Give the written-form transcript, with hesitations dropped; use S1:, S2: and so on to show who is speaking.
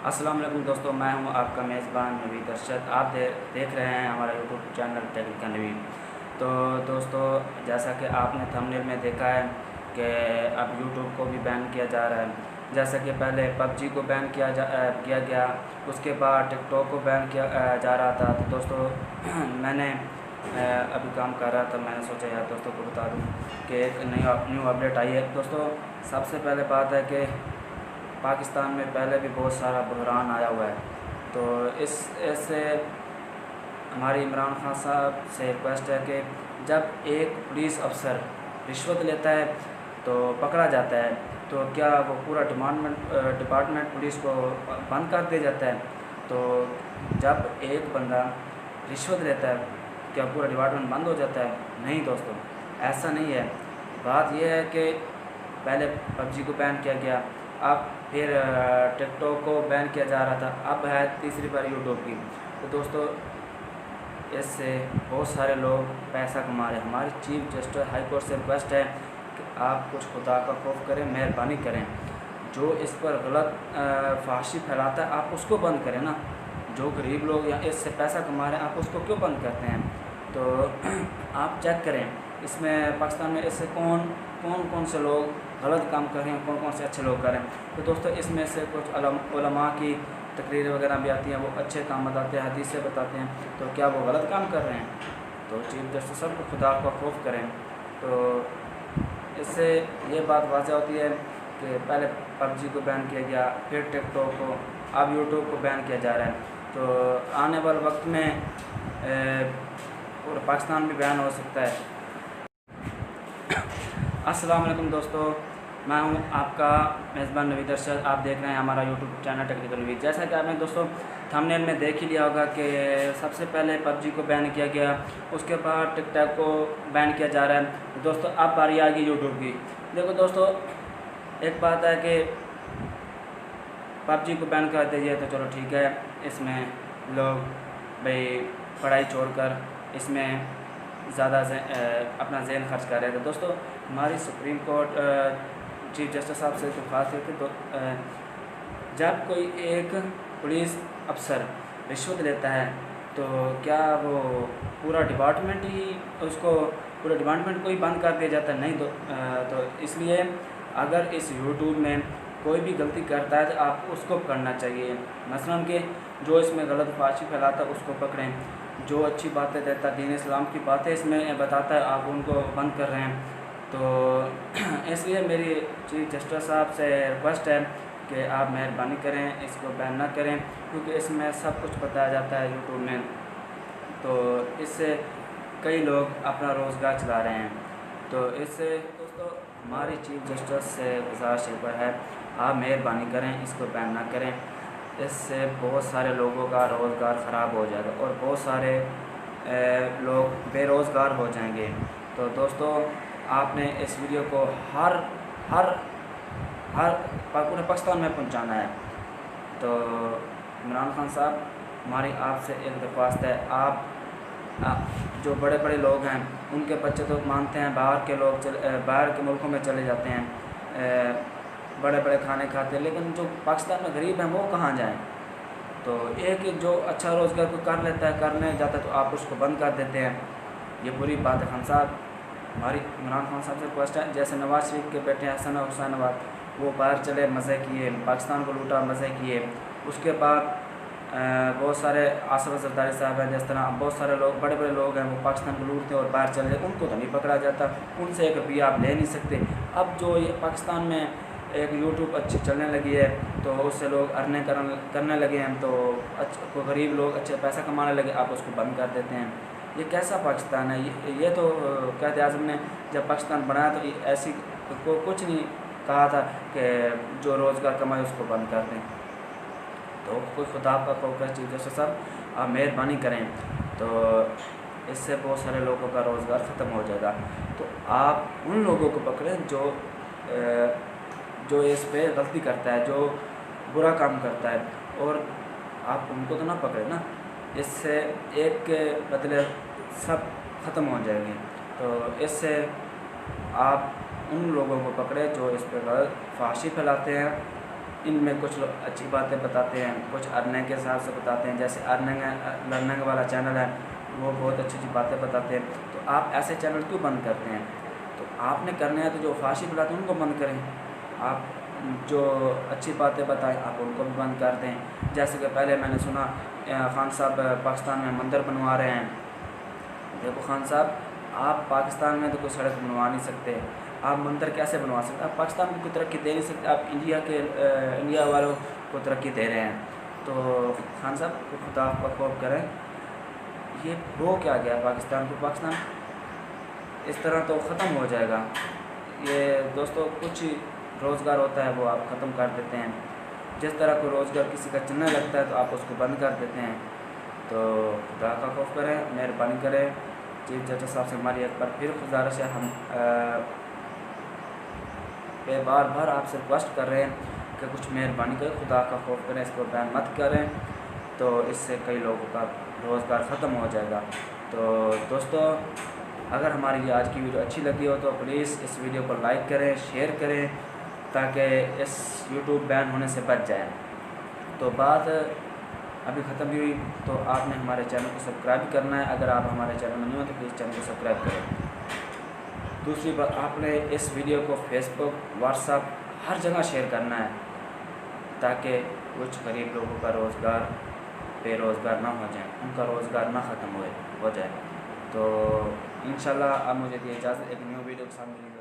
S1: अस्सलाम वालेकुम दोस्तों, मैं हूं आपका मेज़बान नवीद अरशद। आप देख रहे हैं हमारा यूट्यूब चैनल टेक्निकल नवीद। तो दोस्तों, जैसा कि आपने थंबनेल में देखा है कि अब यूट्यूब को भी बैन किया जा रहा है। जैसा कि पहले पबजी को बैन किया गया, उसके बाद टिकटॉक को बैन किया जा रहा था। तो दोस्तों मैंने अभी काम कर रहा था, मैंने सोचा यार दोस्तों को बता दूं कि एक न्यू अपडेट आई है। दोस्तों, सबसे पहले बात है कि पाकिस्तान में पहले भी बहुत सारा बहरान आया हुआ है। तो इस ऐसे हमारे इमरान खान साहब से रिक्वेस्ट है कि जब एक पुलिस अफसर रिश्वत लेता है तो पकड़ा जाता है, तो क्या वो पूरा डिपार्टमेंट पुलिस को बंद कर दिया जाता है? तो जब एक बंदा रिश्वत लेता है, क्या पूरा डिपार्टमेंट बंद हो जाता है? नहीं दोस्तों, ऐसा नहीं है। बात यह है कि पहले पबजी को बैन किया गया, अब फिर टिकटॉक को बैन किया जा रहा था, अब है तीसरी बार यूट्यूब की। तो दोस्तों, इससे बहुत सारे लोग पैसा कमा रहे हैं। हमारी चीफ जस्टिस हाई कोर्ट से रिक्वेस्ट है कि आप कुछ खुदा का खौफ करें, मेहरबानी करें। जो इस पर गलत फाहशी फैलाता है, आप उसको बंद करें ना। जो गरीब लोग या इससे पैसा कमा रहे हैं, आप उसको क्यों बंद करते हैं? तो आप चेक करें इसमें पाकिस्तान में इससे कौन से लोग गलत काम कर रहे हैं, कौन से अच्छे लोग कर रहे हैं। तो दोस्तों, इसमें से कुछ उलमा की तकरीर वगैरह भी आती हैं, वो अच्छे काम बताते हैं, हदीसें बताते हैं। तो क्या वो गलत काम कर रहे हैं? तो चीफ जस्टिस साहब को खुदा का खौफ करें। तो इससे ये बात वाज़ह होती है कि पहले पबजी को बैन किया गया, फिर टिकटॉक को, अब यूट्यूब को बैन किया जा रहा है। तो आने वाले वक्त में पूरा पाकिस्तान भी बैन हो सकता है। अस्सलाम वालेकुम दोस्तों, मैं हूं आपका मेज़बान नवीद अरशद। आप देख रहे हैं हमारा यूट्यूब चैनल टेक्निकल नवीद। जैसा कि आपने दोस्तों थंबनेल में देख ही लिया होगा कि सबसे पहले पबजी को बैन किया गया, उसके बाद टिकटॉक को बैन किया जा रहा है। तो दोस्तों, अब बारी आ गई यूट्यूब की। देखो दोस्तों, एक बात है कि पबजी को बैन कर दीजिए तो चलो ठीक है, इसमें लोग भाई पढ़ाई छोड़कर इसमें ज़्यादा अपना ज़हन खर्च कर रहे थे। दोस्तों, हमारी सुप्रीम कोर्ट चीफ जस्टिस साहब से दरख्वास्त है कि तो जब कोई एक पुलिस अफसर रिश्वत लेता है, तो क्या वो पूरा डिपार्टमेंट को ही बंद कर दिया जाता है? नहीं। तो इसलिए अगर इस यूट्यूब में कोई भी गलती करता है तो आप उसको पकड़ना चाहिए। मसलन कि जो इसमें गलत फाशी फैलाता है उसको पकड़ें, जो अच्छी बातें देता है, दीन इस्लाम की बातें इसमें बताता है, आप उनको बंद कर रहे हैं। तो इसलिए मेरी चीफ जस्टिस साहब से रिक्वेस्ट है कि आप मेहरबानी करें, इसको बैन ना करें, क्योंकि इसमें सब कुछ बताया जाता है यूट्यूब में। तो इससे कई लोग अपना रोज़गार चला रहे हैं। तो इससे दोस्तों, हमारी चीफ जस्टिस से गुजारिश है, आप मेहरबानी करें, इसको बैन ना करें। इससे बहुत सारे लोगों का रोज़गार ख़राब हो जाएगा और बहुत सारे लोग बेरोज़गार हो जाएंगे। तो दोस्तों, आपने इस वीडियो को हर हर हर पूरे पाकिस्तान में पहुंचाना है। तो इमरान खान साहब, हमारी आपसे एक दरख्वास्त है, आप जो बड़े बड़े लोग हैं उनके बच्चे तो मानते हैं, बाहर के मुल्कों में चले जाते हैं, बड़े बड़े खाने खाते हैं, लेकिन जो पाकिस्तान में गरीब हैं वो कहाँ जाएं? तो एक जो अच्छा रोज़गार कोई कर लेता है, करने जाता है, तो आप उसको बंद कर देते हैं। ये बुरी बात है। खान साहब, हमारी इमरान खान साहब से रिक्वेस्ट है, जैसे नवाज़ शरीफ के बेटे हसन हुसैनाबाद, वो बाहर चले, मज़े किए, पाकिस्तान को लूटा, मज़े किए। उसके बाद बहुत सारे आसिफ जरदारी साहब हैं, जिस तरह बहुत सारे लोग, बड़े बड़े लोग हैं, वो पाकिस्तान को लूटते और बाहर चले जाते, उनको तो नहीं पकड़ा जाता, उनसे एक रुपया आप ले नहीं सकते। अब जो ये पाकिस्तान में एक यूट्यूब अच्छी चलने लगी है, तो उससे लोग अर्निंग करने लगे हैं, तो गरीब लोग अच्छे पैसा कमाने लगे, आप उसको बंद कर देते हैं। ये कैसा पाकिस्तान है? ये तो कायदे आज़म ने जब पाकिस्तान बनाया तो ऐसी कुछ नहीं कहा था कि जो रोज़गार कमाए उसको बंद कर दें। तो कोई खुदा का खौफ कर, चीफ जस्टिस साहब आप मेहरबानी करें, तो इससे बहुत सारे लोगों का रोज़गार ख़त्म हो जाएगा। तो आप उन लोगों को पकड़ें जो इस पे गलती करता है, जो बुरा काम करता है, और आप उनको तो ना पकड़े ना। इससे एक के बदले सब ख़त्म हो जाएंगे। तो इससे आप उन लोगों को पकड़े जो इस पर गलत फाहशी फैलाते हैं, इनमें कुछ लोग अच्छी बातें बताते हैं, कुछ अर्निंग के हिसाब से बताते हैं। जैसे अर्निंग लर्निंग वाला चैनल है, वो बहुत अच्छी अच्छी बातें बताते हैं। तो आप ऐसे चैनल क्यों बंद करते हैं? तो आपने करना है तो जो फाशी बुलाते हैं उनको बंद करें। आप जो अच्छी बातें बताएं आप उनको भी बंद कर दें। जैसे कि पहले मैंने सुना खान साहब पाकिस्तान में मंदिर बनवा रहे हैं। देखो खान साहब, आप पाकिस्तान में तो कोई सड़क बनवा नहीं सकते, आप मंदिर कैसे बनवा सकते? आप पाकिस्तान को कोई तरक्की दे नहीं सकते, आप इंडिया वालों को तरक्की दे रहे हैं। तो खान साहब को खुदा का खौफ करें। ये हो क्या गया पाकिस्तान को? पाकिस्तान इस तरह तो ख़त्म हो जाएगा। ये दोस्तों कुछ रोज़गार होता है वो आप ख़त्म कर देते हैं। जिस तरह को रोज़गार किसी का चलने लगता है तो आप उसको बंद कर देते हैं। तो खुदा का खौफ करें, मेहरबानी करें। चीफ जस्टिस साहब से हमारी एक बार फिर गुजारिश है, हम पे बार बार आपसे रिक्वेस्ट कर रहे हैं कि कुछ मेहरबानी करें, खुदा का खौफ करें, इसको बैन मत करें। तो इससे कई लोगों का रोज़गार ख़त्म हो जाएगा। तो दोस्तों, अगर हमारी ये आज की वीडियो अच्छी लगी हो तो प्लीज़ इस वीडियो को लाइक करें, शेयर करें, ताकि इस यूट्यूब बैन होने से बच जाए। तो बात अभी ख़त्म भी हुई, तो आपने हमारे चैनल को सब्सक्राइब करना है। अगर आप हमारे चैनल में नहीं हो तो प्लीज़ चैनल को सब्सक्राइब करें। दूसरी बात, आपने इस वीडियो को फेसबुक, व्हाट्सएप हर जगह शेयर करना है, ताकि कुछ गरीब लोगों का रोज़गार बेरोज़गार ना हो जाए, उनका रोज़गार ना ख़त्म हो जाए। तो इंशाल्लाह अब मुझे दी इजाज़त, एक न्यू वीडियो के साथ मिलेंगे।